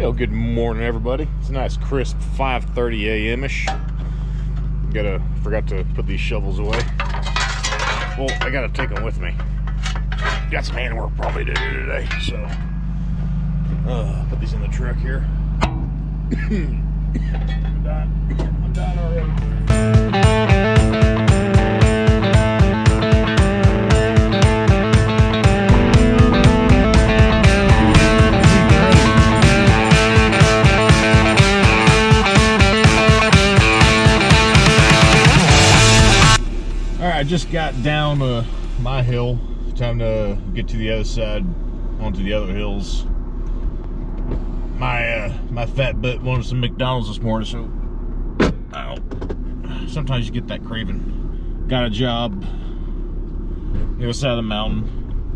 Yo, good morning, everybody. It's a nice crisp 5:30 a.m.-ish. Forgot to put these shovels away. Well, I gotta take them with me. Got some handwork probably to do today, so put these in the truck here. I'm done already. I just got down my hill. Time to get to the other side, onto the other hills. My fat butt wanted some McDonald's this morning, so sometimes you get that craving. Got a job the other side of the mountain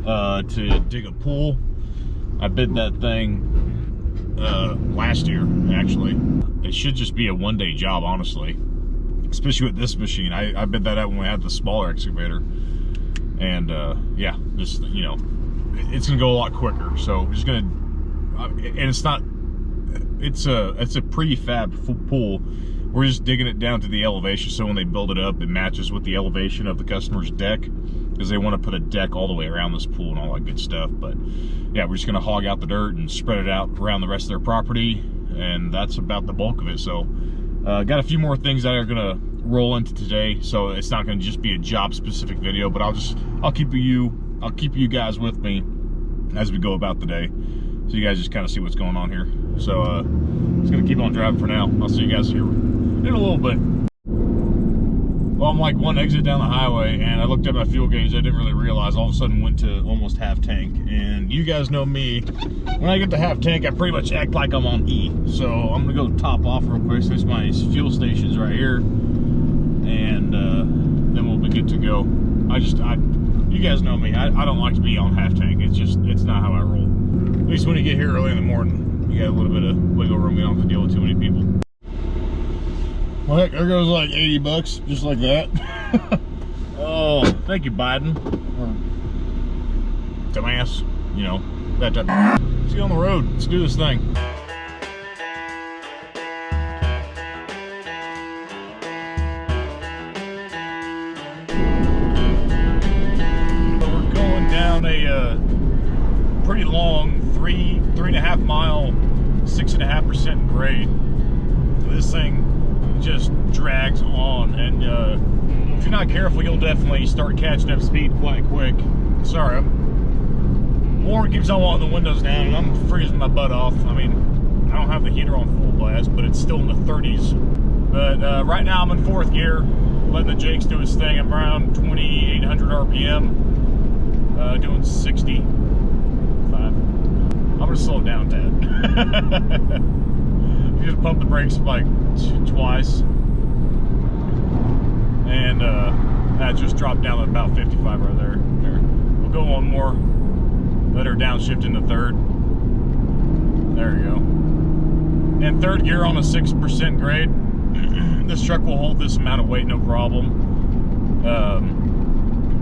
to dig a pool. I bid that thing last year, actually. It should just be a one-day job, honestly. Especially with this machine. I bid that out when we had the smaller excavator. And yeah, just, you know, it's gonna go a lot quicker. So we're just gonna, and it's a prefab pool. We're just digging it down to the elevation, so when they build it up, it matches with the elevation of the customer's deck, because they want to put a deck all the way around this pool and all that good stuff. But yeah, we're just gonna hog out the dirt and spread it out around the rest of their property, and that's about the bulk of it. So got a few more things that are gonna roll into today, so it's not gonna just be a job specific video, but I'll keep you guys with me as we go about the day, so you guys just kind of see what's going on here. So just gonna keep on driving for now. I'll see you guys here in a little bit. Well, I'm like one exit down the highway, and I looked at my fuel gauge. I didn't really realize, all of a sudden went to almost half tank. And you guys know me, when I get to half tank, I pretty much act like I'm on E. So I'm gonna go top off real quick. So there's my fuel stations right here, and then we'll be good to go. You guys know me. I don't like to be on half tank. It's not how I roll. At least when you get here early in the morning, you got a little bit of wiggle room. You don't have to deal with too many people. Well, heck, there goes like 80 bucks, just like that. Oh, thank you, Biden. Dumbass, you know, that type of. Let's get on the road. Let's do this thing. So we're going down a pretty long 3.5 mile, 6.5% grade. So this thing just drags on, and if you're not careful, you'll definitely start catching up speed quite quick. Sorry, Warren keeps on wanting the windows down, and I'm freezing my butt off. I mean, I don't have the heater on full blast, but it's still in the 30s. But right now I'm in 4th gear, letting the Jakes do his thing. I'm around 2,800 RPM, doing 65. I'm gonna slow it down, Tad. You just pump the brakes like twice, and that just dropped down to about 55 right there. We'll go one more, let her downshift into 3rd. There you go. And 3rd gear on a 6% grade. This truck will hold this amount of weight, no problem.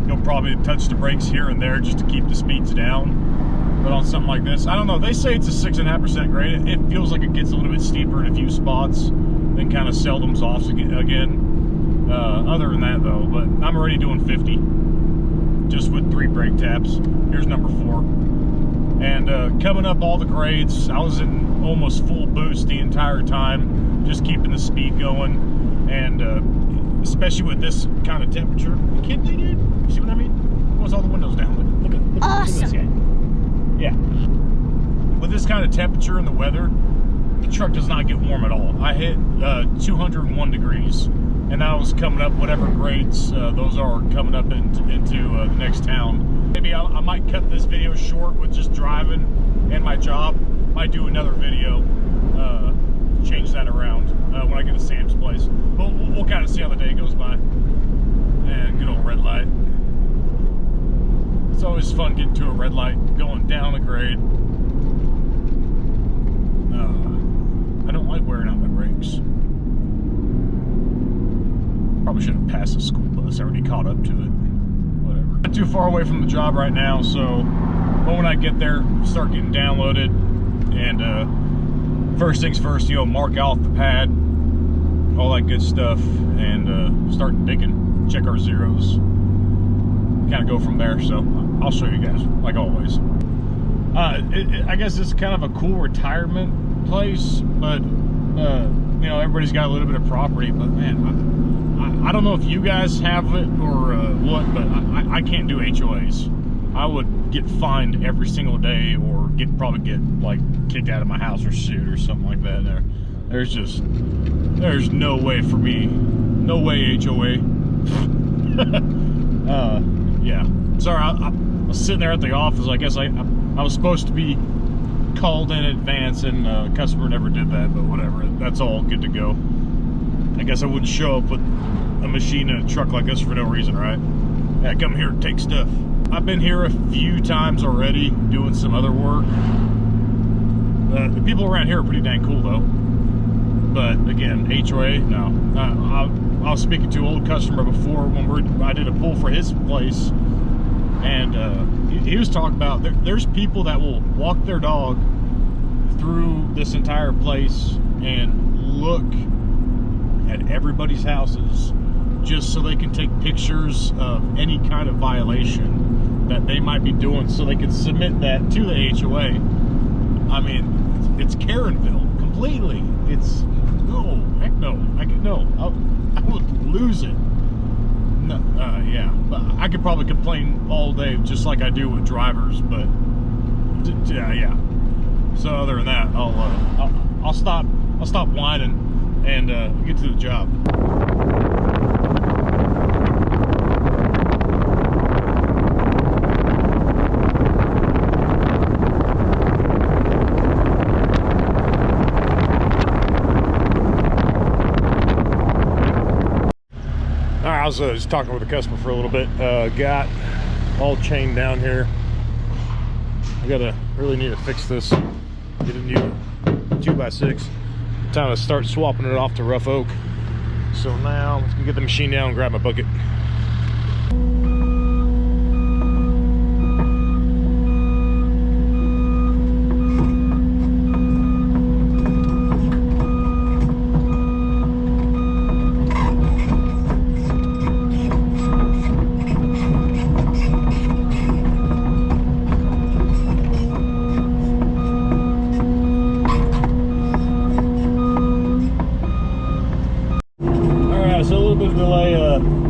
You'll probably touch the brakes here and there just to keep the speeds down. But on something like this, I don't know, they say it's a 6.5% grade. It feels like it gets a little bit steeper in a few spots, then kind of seldoms off again. Other than that though, but I'm already doing 50, just with 3 brake taps. Here's number 4. And coming up all the grades, I was in almost full boost the entire time, just keeping the speed going. And especially with this kind of temperature. You kidding me, dude? You see what I mean? What's all the windows down? Look at this guy. Yeah. With this kind of temperature and the weather, the truck does not get warm at all. I hit 201 degrees, and I was coming up whatever grades those are coming up into the next town. Maybe I might cut this video short with just driving and my job. Might do another video, change that around when I get to Sam's place. But we'll kind of see how the day goes by. And good old red light. It's always fun getting to a red light, going down a grade. I don't like wearing out my brakes. Probably should have passed the school bus. I already caught up to it. Whatever. Not too far away from the job right now, so when I get there, start getting downloaded, and first things first, you know, mark off the pad, all that good stuff, and start digging, check our zeros, kind of go from there. So I'll show you guys, like always. I guess it's kind of a cool retirement place, but you know, everybody's got a little bit of property. But man, I don't know if you guys have it or what, but I can't do HOAs. I would get fined every single day, or probably get like kicked out of my house or sued or something like that. There's no way for me, no way HOA. Yeah, sorry, I was sitting there at the office. I guess I was supposed to be called in advance, and customer never did that, but whatever, that's all good to go. I guess I wouldn't show up with a machine in a truck like this for no reason, right? Yeah, come here and take stuff. I've been here a few times already doing some other work. The people around here are pretty dang cool though. But again, HOA, no. I was speaking to an old customer before when I did a pull for his place, and he was talking about there's people that will walk their dog through this entire place and look at everybody's houses just so they can take pictures of any kind of violation that they might be doing, so they can submit that to the HOA. I mean, it's Karenville completely. It's no, heck no. I would lose it. No, yeah, but I could probably complain all day, just like I do with drivers. But yeah. So other than that, I'll stop whining and get to the job. I was just talking with a customer for a little bit. Got all chained down here. I really need to fix this. Get a new 2x6. Time to start swapping it off to rough oak. So now I'm gonna get the machine down and grab my bucket.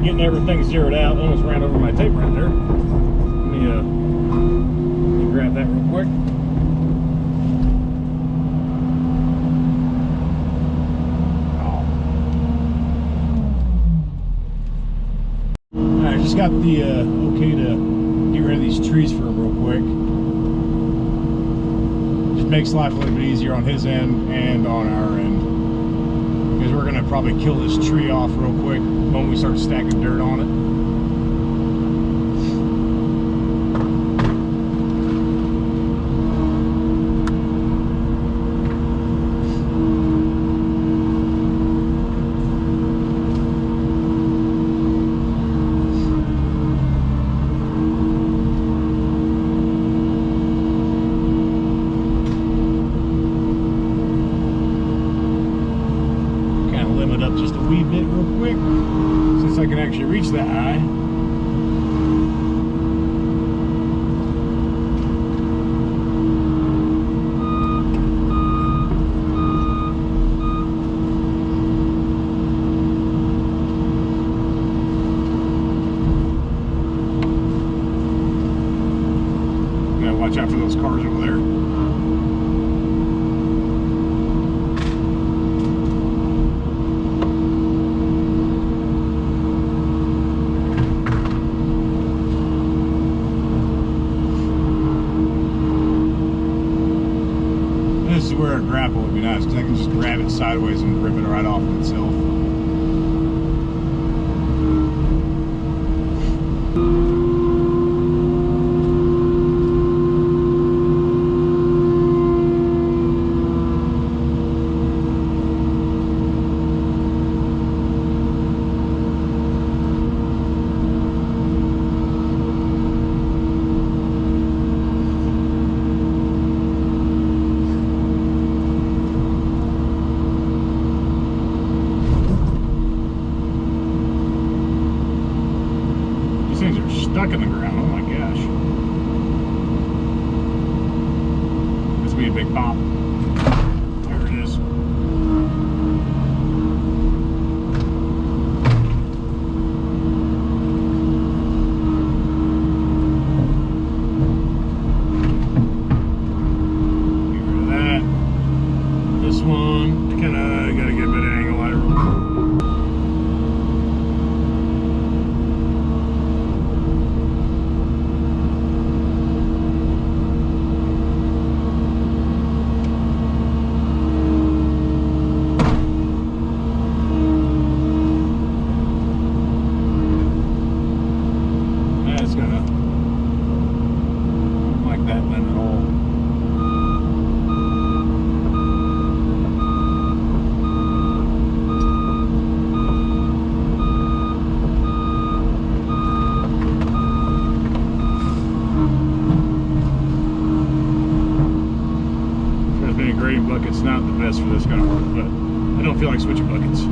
Getting everything zeroed out. Almost ran over my tape right there. Let me grab that real quick. Alright, just got the okay to get rid of these trees for him real quick. Just makes life a little bit easier on his end and on our end, because we're gonna probably kill this tree off real quick when we start stacking dirt on it. Kind of limit up just a wee bit real quick, since I can actually reach that high. Gotta watch out for those cars over there. This is where a grapple would be nice, because I can just grab it sideways and rip it right off of itself. stuck in the ground. Oh my gosh. This will be a big pop. There it is. Bucket's not the best for this kind of work, but I don't feel like switching buckets.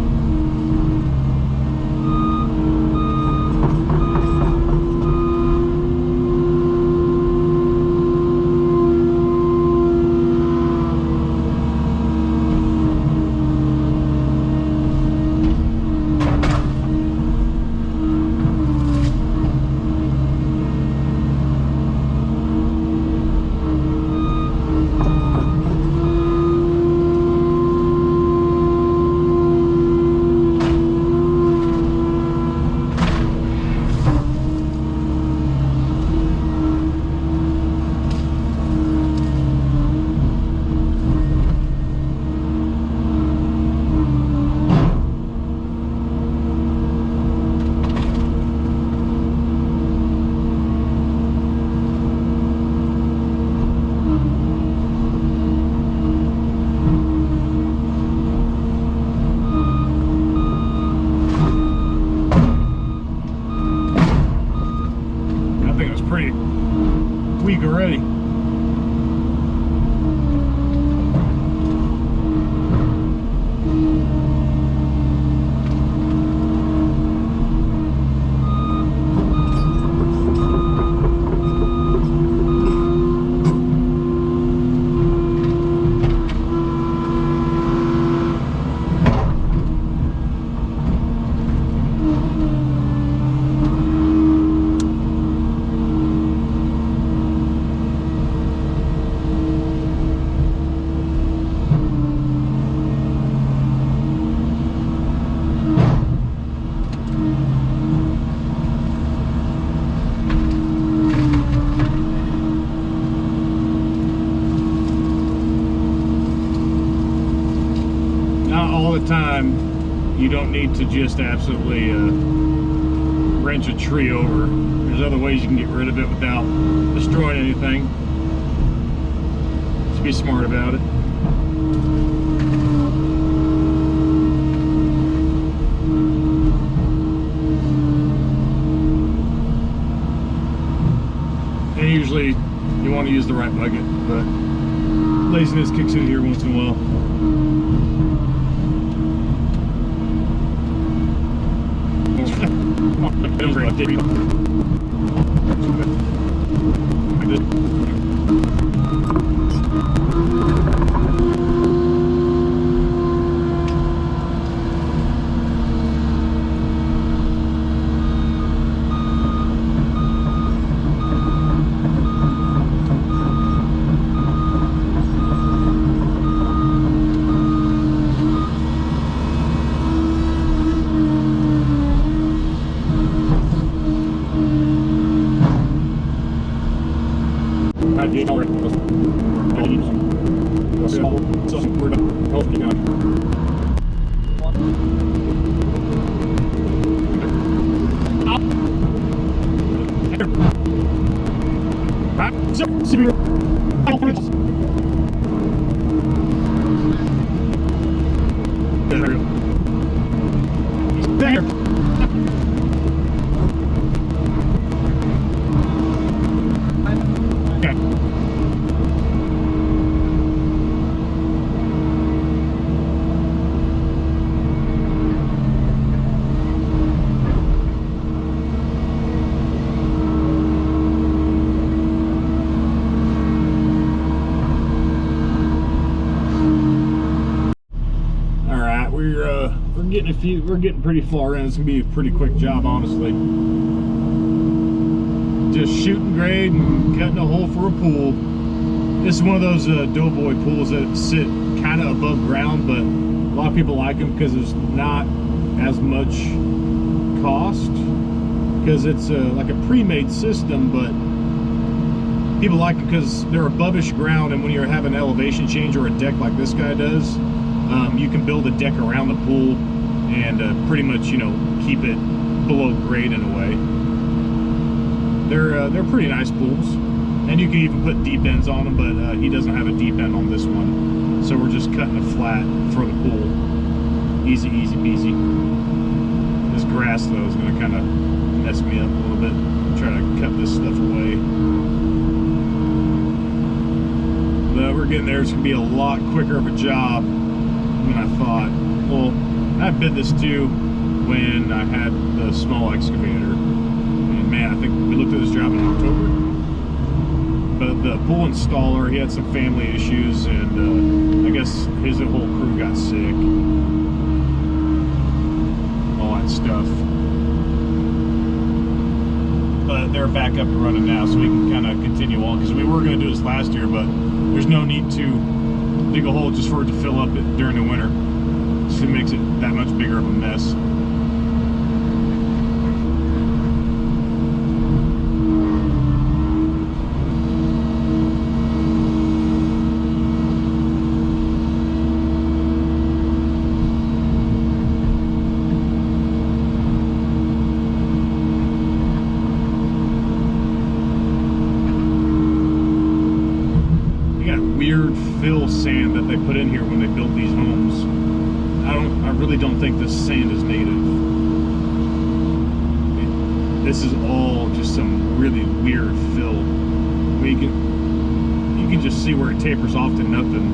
Week already. Time, you don't need to just absolutely wrench a tree over. There's other ways you can get rid of it without destroying anything. Just be smart about it. And usually you want to use the right bucket, but laziness kicks in here once in a while. we're getting pretty far in. It's gonna be a pretty quick job, honestly. Just shooting grade and cutting a hole for a pool. This is one of those doughboy pools that sit kind of above ground, but a lot of people like them because there's not as much cost, because it's like a pre-made system, but people like it because they're above-ish ground, and when you're having an elevation change or a deck like this guy does, you can build a deck around the pool and pretty much, you know, keep it below grade in a way. They're pretty nice pools, and you can even put deep ends on them, but he doesn't have a deep end on this one, so we're just cutting it flat for the pool. Easy, easy peasy. This grass, though, is going to kind of mess me up a little bit. Try to cut this stuff away. But we're getting there. It's going to be a lot quicker of a job than I thought. Well, I bid this too when I had the small excavator. And man, I think we looked at this job in October. But the pool installer, he had some family issues, and I guess his whole crew got sick. All that stuff. But they're back up and running now, so we can kind of continue on, because we were going to do this last year, but there's no need to dig a hole just for it to fill up during the winter. So it makes it that much bigger of a mess. Fill sand that they put in here when they built these homes. I really don't think this sand is native. This is all just some really weird fill. I mean, you can just see where it tapers off to nothing.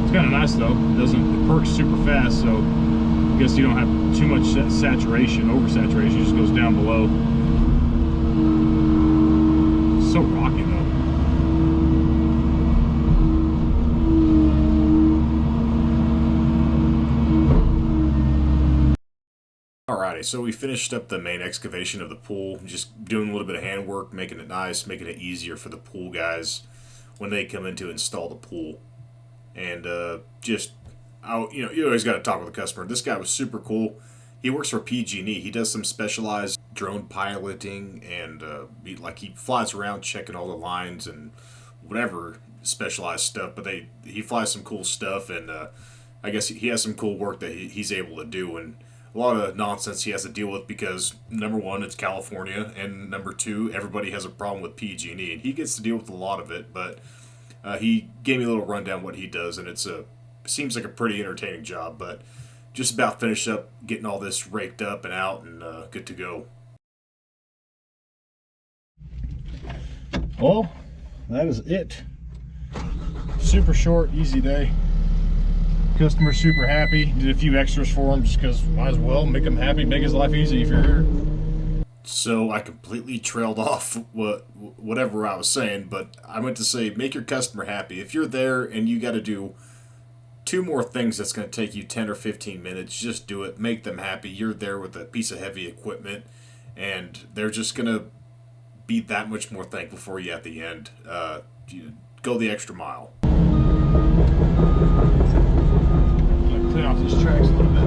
It's kind of nice though. It perks super fast, so I guess you don't have too much saturation, oversaturation. It just goes down below. It's so rocky though. Alrighty, so we finished up the main excavation of the pool, just doing a little bit of handwork, making it nice, making it easier for the pool guys when they come in to install the pool. And you always got to talk with the customer. This guy was super cool. He works for PG&E. He does some specialized drone piloting, and he flies around checking all the lines and whatever specialized stuff. But he flies some cool stuff, and I guess he has some cool work that he's able to do, and a lot of nonsense he has to deal with because, number one, it's California, and number two, everybody has a problem with PG&E, and he gets to deal with a lot of it, but he gave me a little rundown what he does, and it seems like a pretty entertaining job, but just about finished up getting all this raked up and out and good to go. Well, that is it. Super short, easy day. Customer's super happy. Did a few extras for him just because might as well make him happy, make his life easy if you're here. So I completely trailed off whatever I was saying, but I meant to say make your customer happy. If you're there and you got to do 2 more things that's going to take you 10 or 15 minutes, just do it. Make them happy. You're there with a piece of heavy equipment, and they're just going to be that much more thankful for you at the end. Go the extra mile. Clean off these tracks a little bit.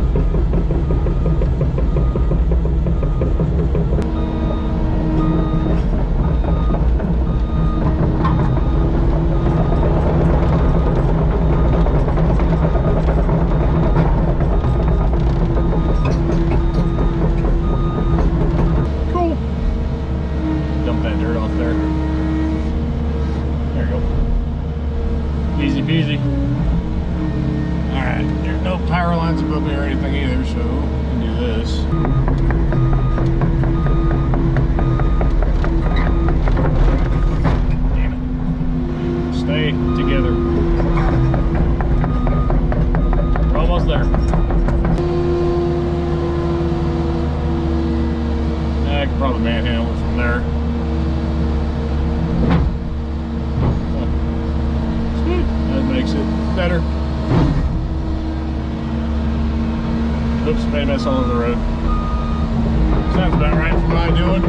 Cool. Dump that dirt off there. There you go. Easy peasy. Alright, there's no power lines above me or anything either, so we can do this. Damn it. Stay together. We're almost there. I can probably manhandle it from there. That makes it better. Put some paint mess all over the road. Sounds about right for what I'm doing.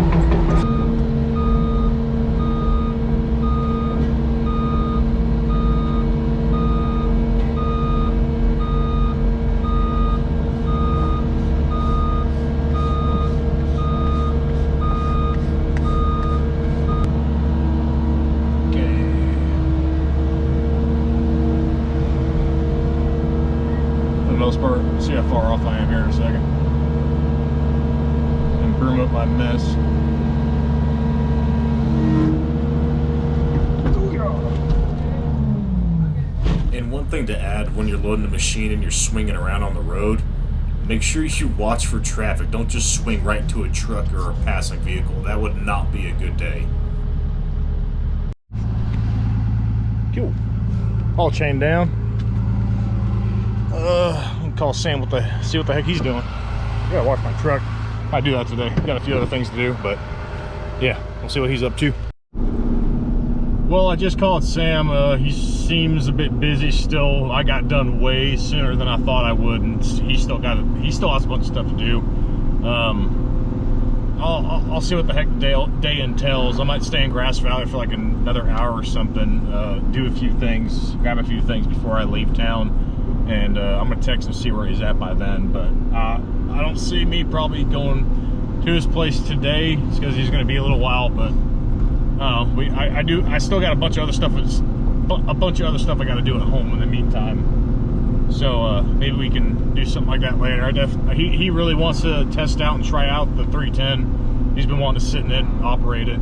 Part. See how far off I am here in a second. And broom up my mess. And one thing to add when you're loading a machine and you're swinging around on the road, make sure you watch for traffic. Don't just swing right into a truck or a passing vehicle. That would not be a good day. Cool. All chained down. Call Sam see what the heck he's doing. I gotta wash my truck. I do that today. Got a few other things to do, but yeah, we'll see what he's up to. Well, I just called Sam. He seems a bit busy still. I got done way sooner than I thought I would, and he still has a bunch of stuff to do. I'll see what the heck the day entails. I might stay in Grass Valley for like another hour or something, do a few things, grab a few things before I leave town. And I'm gonna text him, see where he's at by then. But I don't see me probably going to his place today, because he's gonna be a little while. But I still got a bunch of other stuff. I got to do at home in the meantime. So maybe we can do something like that later. He really wants to test out and try out the 310. He's been wanting to sit in it and operate it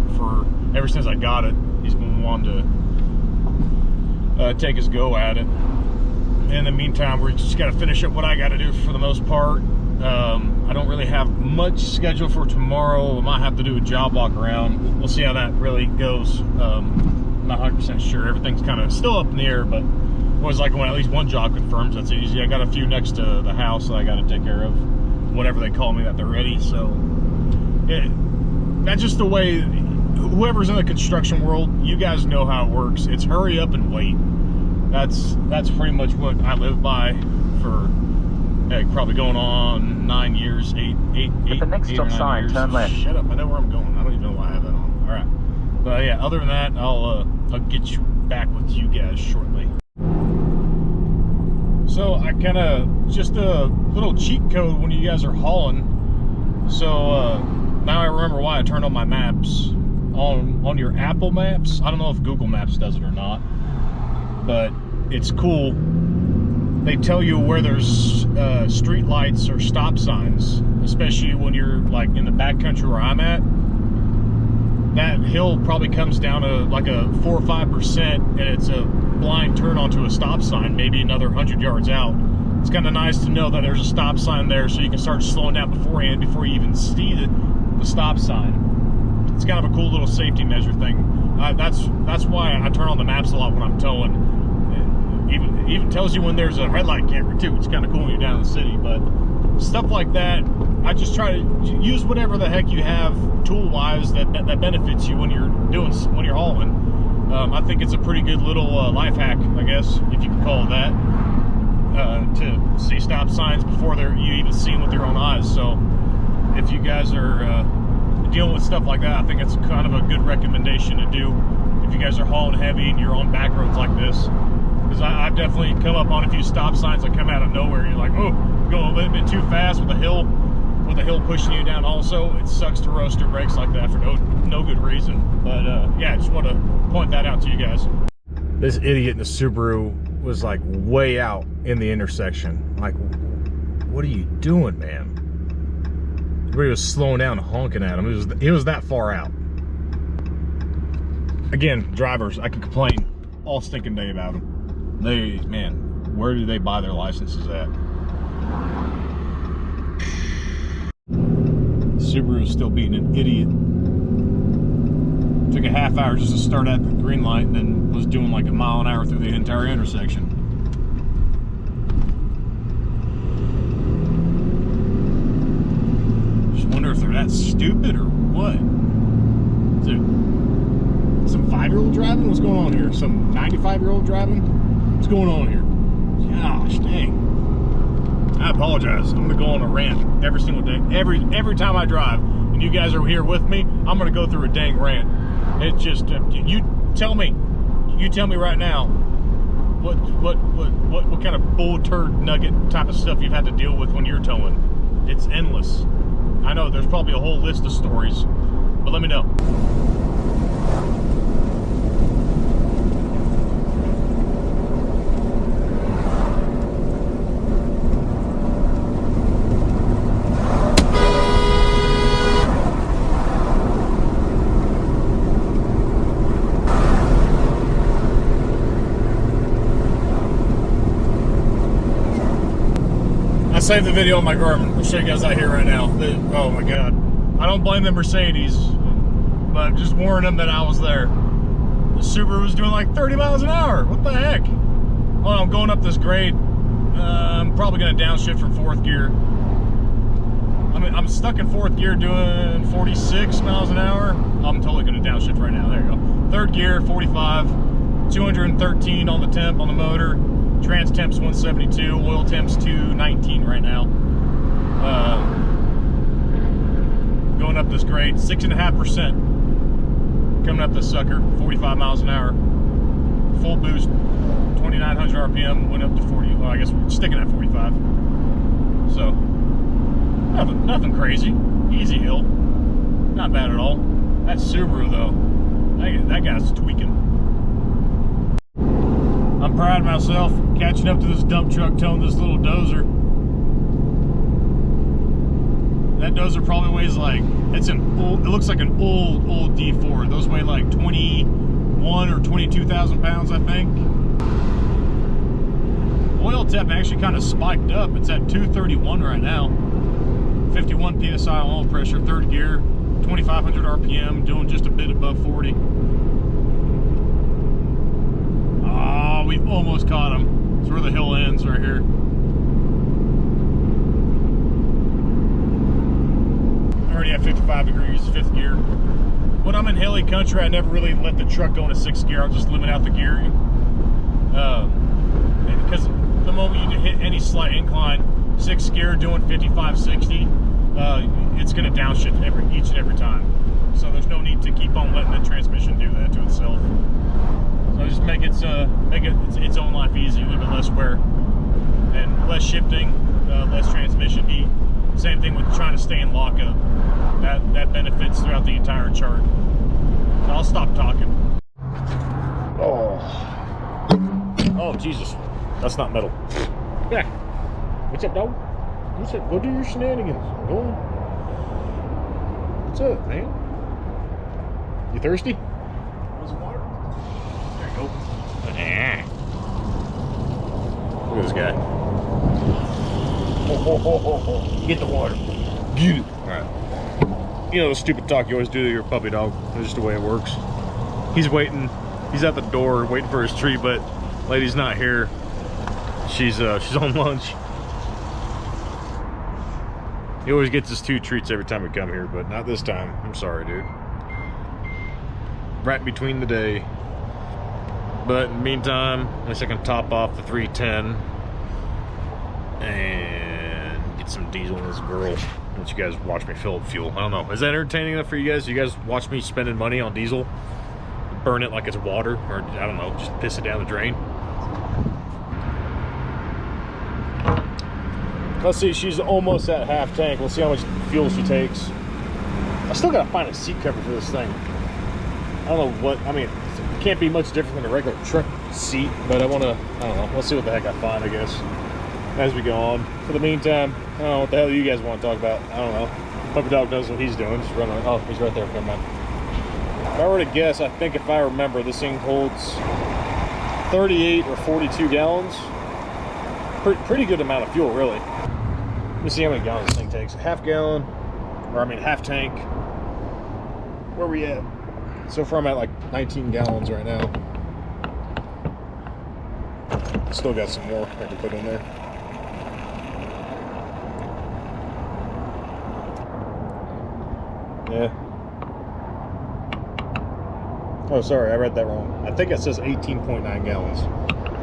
ever since I got it. He's been wanting to take his go at it. In the meantime, we're just got to finish up what I got to do for the most part. I don't really have much scheduled for tomorrow. I might have to do a job walk around. We'll see how that really goes. I'm not 100% sure. Everything's kind of still up in the air, but it was like when at least one job confirms, that's easy. I got a few next to the house that I got to take care of whenever they call me that they're ready. So that's just the way. Whoever's in the construction world, you guys know how it works. It's hurry up and wait. That's pretty much what I live by for probably going on 9 years, eight At the next stop sign, years. turn left. Shut up! I know where I'm going. I don't even know why I have that on. All right, but yeah. Other than that, I'll get you back with you guys shortly. So I kind of just a little cheat code when you guys are hauling. So now I remember why I turned on my maps on your Apple Maps. I don't know if Google Maps does it or not, but it's cool. They tell you where there's street lights or stop signs, especially when you're like in the backcountry where I'm at. That hill probably comes down to like a 4 or 5%, and it's a blind turn onto a stop sign, maybe another 100 yards out. It's kind of nice to know that there's a stop sign there, so you can start slowing down beforehand before you even see the stop sign. It's kind of a cool little safety measure thing. That's why I turn on the maps a lot when I'm towing. It even tells you when there's a red light camera too. It's kind of cool when you're down in the city, but stuff like that, I just try to use whatever the heck you have tool-wise that benefits you when you're hauling. I think it's a pretty good little life hack, I guess, if you can call it that, to see stop signs before you even see them with your own eyes. So if you guys are dealing with stuff like that, I think it's kind of a good recommendation to do if you guys are hauling heavy and you're on back roads like this. Because I've definitely come up on a few stop signs that come out of nowhere. You're like, oh, going a little bit too fast with the hill pushing you down. Also, it sucks to roast your brakes like that for no good reason. But yeah, I just want to point that out to you guys. This idiot in the Subaru was like way out in the intersection. Like, what are you doing, man? Everybody was slowing down and honking at him. It was that far out. Again, drivers, I can complain all stinking day about them. Man, where do they buy their licenses at? Subaru's still being an idiot. Took a half hour just to start at the green light and then was doing like a mile an hour through the entire intersection. Just wonder if they're that stupid or what. Is it some 5-year-old driving? What's going on here? Some 95-year-old driving? What's going on here? Gosh, dang. I apologize. I'm gonna go on a rant every single day. Every time I drive, and you guys are here with me, I'm gonna go through a dang rant. It's just you tell me right now what kind of bull turd nugget type of stuff you've had to deal with when you're towing. It's endless. I know there's probably a whole list of stories, but let me know. I saved the video on my Garmin. I'll show you guys out here right now. Oh my God. I don't blame the Mercedes, but just warning them that I was there. The Subaru was doing like 30 miles an hour. What the heck? Oh, I'm going up this grade. I'm probably going to downshift from 4th gear. I'm stuck in 4th gear doing 46 miles an hour. I'm totally going to downshift right now. There you go. 3rd gear, 45. 213 on the temp on the motor. Trans temp's 172, oil temp's 219 right now. Going up this grade, 6.5%. Coming up this sucker, 45 miles an hour. Full boost, 2,900 RPM, went up to 40. Well, I guess we're sticking at 45. So, nothing crazy. Easy hill. Not bad at all. That Subaru though, that guy's tweaking. I'm proud of myself, catching up to this dump truck towing this little dozer. That dozer probably weighs like, it looks like an old D4. Those weigh like 21 or 22,000 pounds, I think. Oil temp actually kind of spiked up. It's at 231 right now. 51 PSI oil pressure, 3rd gear, 2,500 RPM, doing just a bit above 40. We almost caught him. It's where the hill ends right here. Already at 55 degrees, 5th gear. When I'm in hilly country, I never really let the truck go into 6th gear. I'll just limit out the gearing. Because the moment you hit any slight incline, 6th gear doing 55, 60, it's going to downshift each and every time. So there's no need to keep on letting the transmission do that to itself. So just make its own life easy, a little bit less wear and less shifting, less transmission heat. Same thing with trying to stay in lockup. That benefits throughout the entire chart. So I'll stop talking. Oh Jesus, that's not metal. Yeah. What's up, dog? What's up? Go do your shenanigans. Go on. What's up, man? You thirsty? Want some water? There you go. Look at this guy. Get the water. Get it. Alright. You know the stupid talk you always do to your puppy dog. That's just the way it works. He's waiting. He's at the door waiting for his treat, but lady's not here. She's on lunch. He always gets his 2 treats every time we come here, but not this time. I'm sorry, dude. Right between the day. But in the meantime, at least I can top off the 310 and get some diesel in this girl. Let you guys watch me fill up fuel. I don't know. Is that entertaining enough for you guys? You guys watch me spending money on diesel? Burn it like it's water, or I don't know, just piss it down the drain. Let's see, she's almost at half tank. We'll see how much fuel she takes. I still gotta find a seat cover for this thing. I don't know what, I mean, it can't be much different than a regular truck seat, but I don't know, we'll see what the heck I find, I guess, as we go on. For the meantime, I don't know what the hell you guys want to talk about. I don't know. Puppy dog knows what he's doing, just running. Oh, he's right there, never mind. If I were to guess, I think if I remember, this thing holds 38 or 42 gallons. Pretty good amount of fuel, really. Let me see how many gallons this thing takes. Half gallon, or I mean half tank. Where are we at? So far I'm at like 19 gallons right now. Still got some more I can put in there. Yeah. Oh, sorry, I read that wrong. I think it says 18.9 gallons.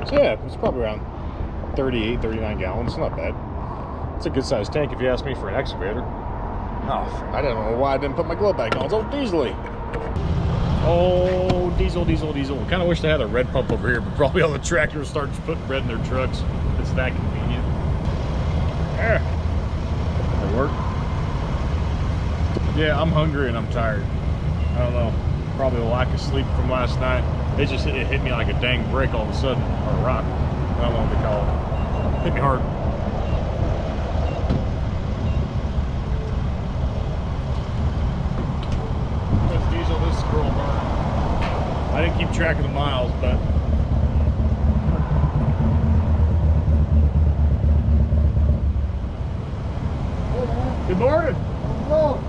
So yeah, it's probably around 38, 39 gallons. Not bad. It's a good sized tank if you ask me for an excavator. Oh, I don't know why I didn't put my glove back on. It's all diesel-y. Oh, diesel. Kind of wish they had a red pump over here, but probably all the tractors start putting red in their trucks. It's that convenient. There. That work. Yeah, I'm hungry and I'm tired. I don't know. Probably a lack of sleep from last night. It hit me like a dang brick all of a sudden, or a rock. I don't know what they call it. Hit me hard. This diesel, this squirrel burn. I didn't keep track of the miles, but good morning.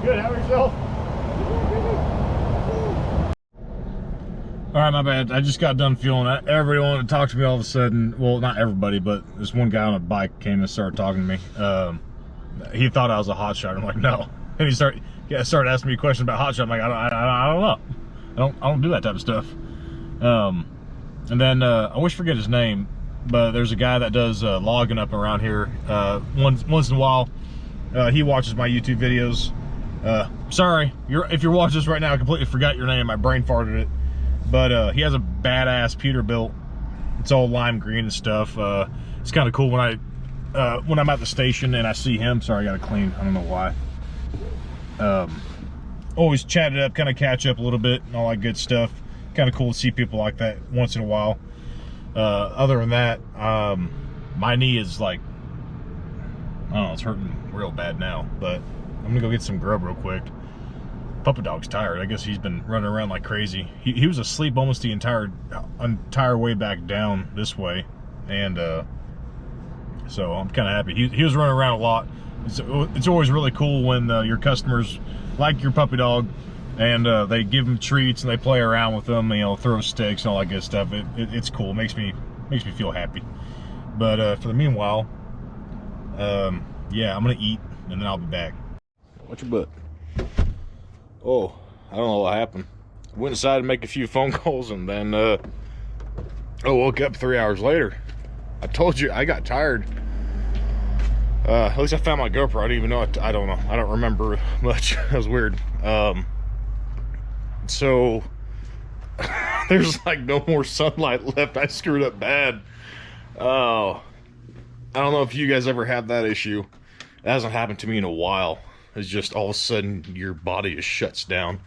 Good. How are yourself? All right, my bad. I just got done fueling. Everybody wanted to talk to me all of a sudden. Well, not everybody, but this one guy on a bike came and started talking to me. He thought I was a hotshot. I'm like, no. And he started asking me a question about hotshot. I'm like, I don't know. I don't do that type of stuff. And then I always forget his name, but there's a guy that does logging up around here once in a while. He watches my YouTube videos. Sorry, if you're watching this right now, I completely forgot your name. My brain farted it. But he has a badass Peterbilt. It's all lime green and stuff. It's kind of cool when I'm at the station and I see him. Sorry, I got to clean. I don't know why. Always chat it up, kind of catch up a little bit and all that good stuff. Kind of cool to see people like that once in a while. Other than that, my knee is like, I don't know, it's hurting real bad now. But I'm gonna go get some grub real quick. Puppy dog's tired. I guess he's been running around like crazy. He was asleep almost the entire way back down this way, and so I'm kind of happy. He was running around a lot. It's always really cool when your customers like your puppy dog, and they give them treats and they play around with them. You know, throw sticks and all that good stuff. It's cool. It makes me feel happy. But for the meanwhile, yeah, I'm gonna eat and then I'll be back. Watch your butt. Oh, I don't know what happened. I went inside to make a few phone calls and then I woke up 3 hours later. I told you I got tired. At least I found my GoPro. I didn't even know it. I don't know. I don't remember much. That was weird. So there's like no more sunlight left. I screwed up bad. Oh, I don't know if you guys ever had that issue. It hasn't happened to me in a while. It's just all of a sudden your body just shuts down.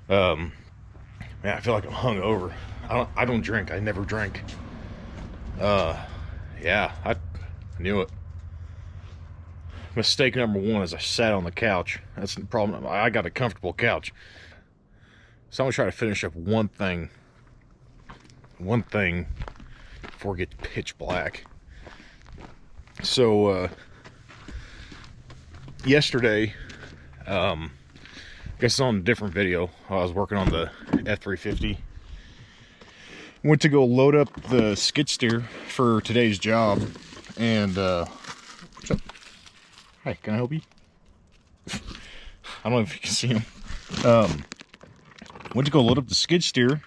Man, I feel like I'm hungover. I don't drink. I never drink. Yeah, I knew it. Mistake number one is I sat on the couch. That's the problem. I got a comfortable couch. So I'm gonna try to finish up one thing before it gets pitch black. So yesterday, I guess it's on a different video. I was working on the F350. Went to go load up the skid steer for today's job, and what's up? Hi, can I help you? I don't know if you can see him. Went to go load up the skid steer.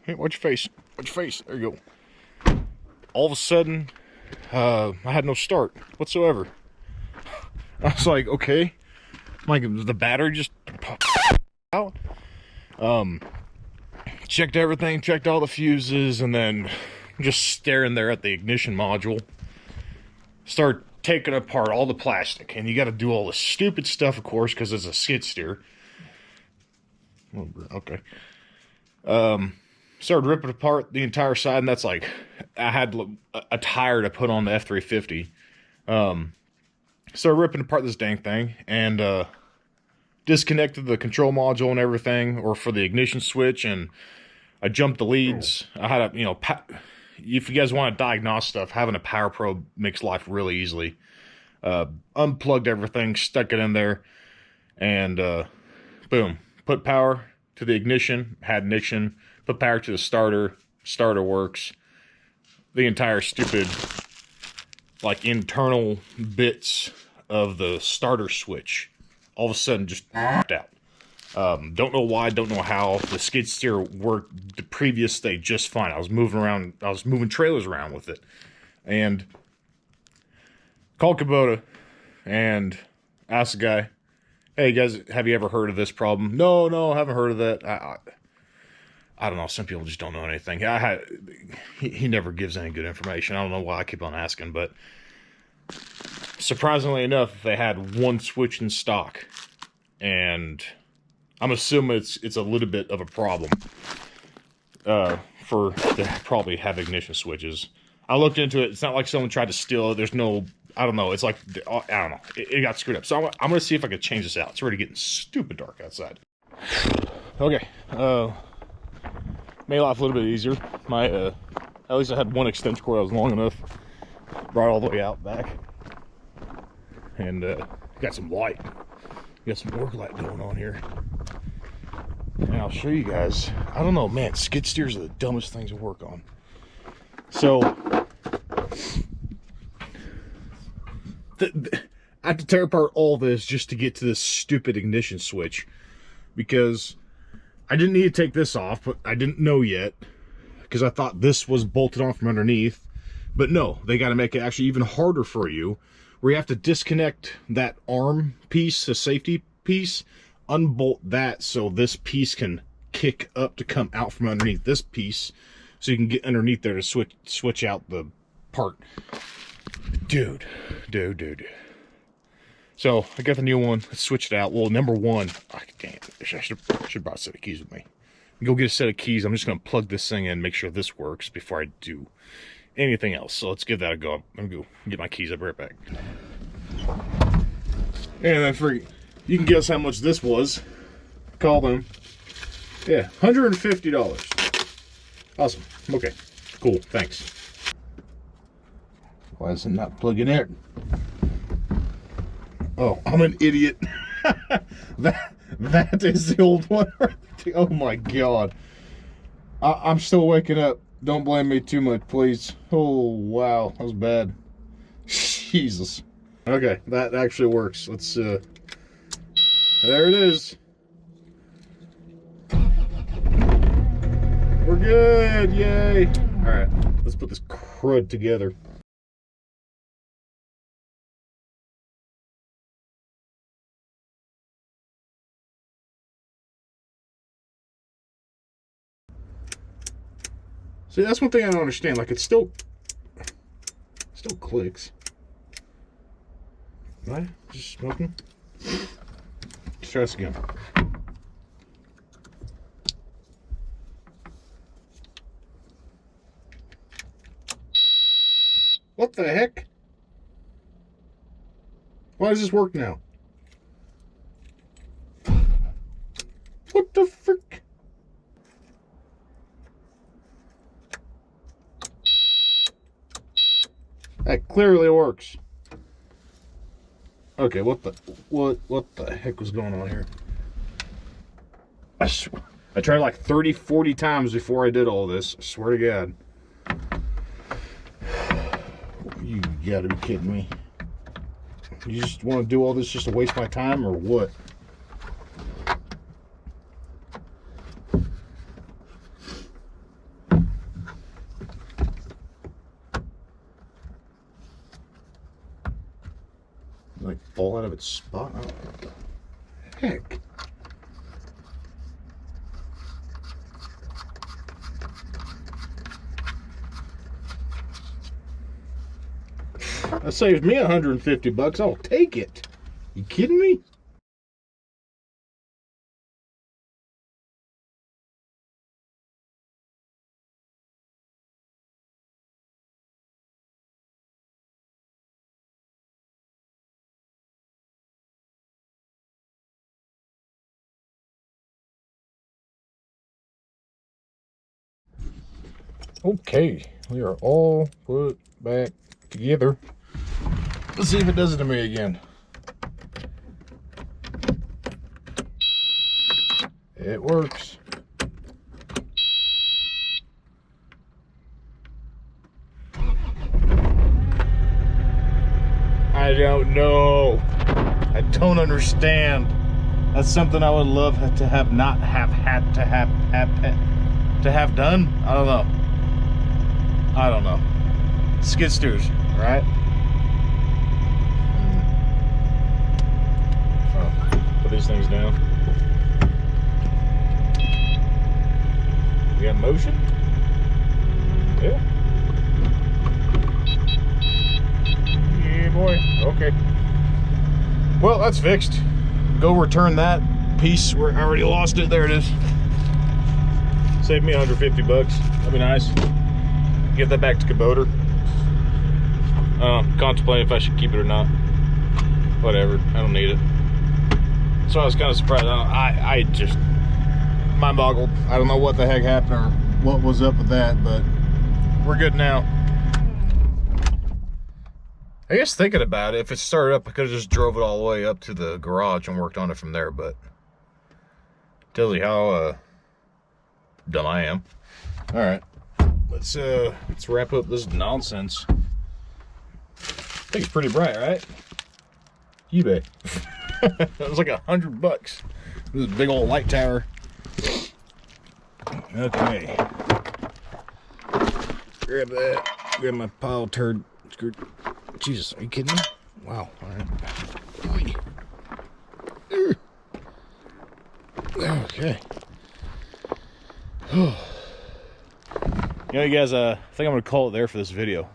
Hey, watch your face. Watch your face. There you go. All of a sudden, I had no start whatsoever. I was like, okay. I'm like, the battery just popped out. Checked everything, checked all the fuses, and then just staring there at the ignition module. Start taking apart all the plastic, and you got to do all the stupid stuff, of course, because it's a skid steer. Okay. Started ripping apart the entire side, and that's like, I had a tire to put on the F350. Started ripping apart this dang thing, and disconnected the control module and everything, or for the ignition switch, and I jumped the leads. I had a, you know, if you guys want to diagnose stuff, having a power probe makes life really easily. Unplugged everything, stuck it in there, and boom, put power to the ignition, had ignition, put power to the starter works. The entire stupid, like, internal bits of the starter switch all of a sudden just popped out. Don't know why, don't know how. The skid steer worked the previous day just fine. I was moving trailers around with it. And a called Kubota and asked the guy, hey guys, have you ever heard of this problem? No, I haven't heard of that. I don't know. Some people just don't know anything. He never gives any good information. I don't know why I keep on asking, but surprisingly enough, they had one switch in stock, and I'm assuming it's a little bit of a problem for they probably have ignition switches. I looked into it. It's not like someone tried to steal it. There's no, I don't know. It's like, I don't know. It got screwed up. So I'm going to see if I can change this out. It's already getting stupid dark outside. Okay. Made life a little bit easier. My, at least I had one extension cord that was long enough. Brought it all the way out back. And got some light. Got some work light going on here. And I'll show you guys. I don't know, man. Skid steers are the dumbest things to work on. So, I had to tear apart all this just to get to this stupid ignition switch. Because I didn't need to take this off, but I didn't know yet. Because I thought this was bolted on from underneath. But no, they got to make it actually even harder for you. Where you have to disconnect that arm piece, the safety piece, unbolt that so this piece can kick up to come out from underneath this piece, so you can get underneath there to switch out the part. Dude. So I got the new one. Let's switch it out. Well, number one, damn, I should have brought a set of keys with me. Go get a set of keys. I'm just gonna plug this thing in, make sure this works before I do anything else. So let's give that a go. I'm gonna go get my keys. I'll be right back. And then you can guess how much this was. Call them. Yeah, $150. Awesome. Okay, cool. Thanks. Why is it not plugging in? Oh, I'm an idiot. That is the old one. Oh my God. I'm still waking up. Don't blame me too much, please. Oh, wow. That was bad. Jesus. Okay, that actually works. Let's, there it is. We're good. Yay. All right, let's put this crud together. See, that's one thing I don't understand. Like, it still clicks. Am I just smoking? Let's try this again. What the heck? Why does this work now? What the frick? That clearly works. Okay, what the heck was going on here? I tried like 30, 40 times before I did all this. I swear to God. You gotta be kidding me. You just want to do all this just to waste my time, or what? Like fall out of its spot? Oh, what the heck? That saves me $150. I'll take it. You kidding me? Okay, we are all put back together. Let's see if it does it to me again. It works. I don't know. I don't understand. That's something I would love to have not have had to have done. I don't know. I don't know. Skid steers, right? Put these things down. We got motion? Yeah. Yeah, boy. Okay. Well, that's fixed. Go return that piece where I already lost it. There it is. Saved me 150 bucks. That'd be nice. Get that back to Kubota. Contemplating if I should keep it or not. Whatever. I don't need it. So I was kind of surprised. I just mind boggled. I don't know what the heck happened or what was up with that, but we're good now. I guess thinking about it, if it started up, I could have just drove it all the way up to the garage and worked on it from there, but tells you how dumb I am. All right, let's wrap up this nonsense. I think it's pretty bright, right? eBay. It was like $100. This big old light tower. Okay. Grab that. Grab my pile turd. Jesus, are you kidding me? Wow. All right. Okay. You know, you guys, I think I'm going to call it there for this video.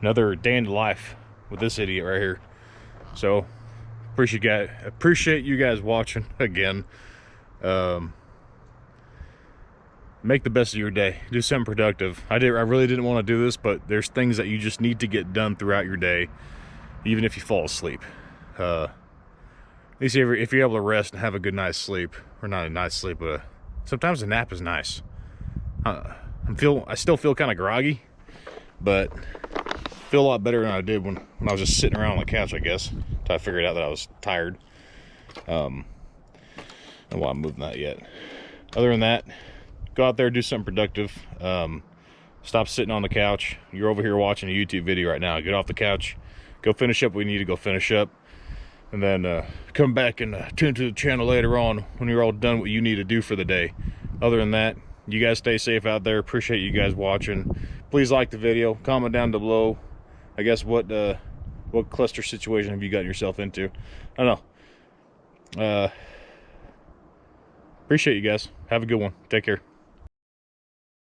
Another day in the life with this idiot right here. So, appreciate you guys watching again. Make the best of your day. Do something productive. I really didn't want to do this, but there's things that you just need to get done throughout your day, even if you fall asleep. At least if you're able to rest and have a good night's sleep, or not a night's sleep, but sometimes a nap is nice. I still feel kind of groggy, but feel a lot better than I did when I was just sitting around on the couch, I guess, until I figured out that I was tired. I don't know why I'm moving that yet. Other than that, go out there, do something productive. Stop sitting on the couch. You're over here watching a YouTube video right now. Get off the couch, go finish up what you need to go finish up, and then come back and tune to the channel later on when you're all done what you need to do for the day. Other than that, you guys stay safe out there. Appreciate you guys watching. Please like the video. Comment down below, I guess, what cluster situation have you gotten yourself into? I don't know. Appreciate you guys. Have a good one. Take care.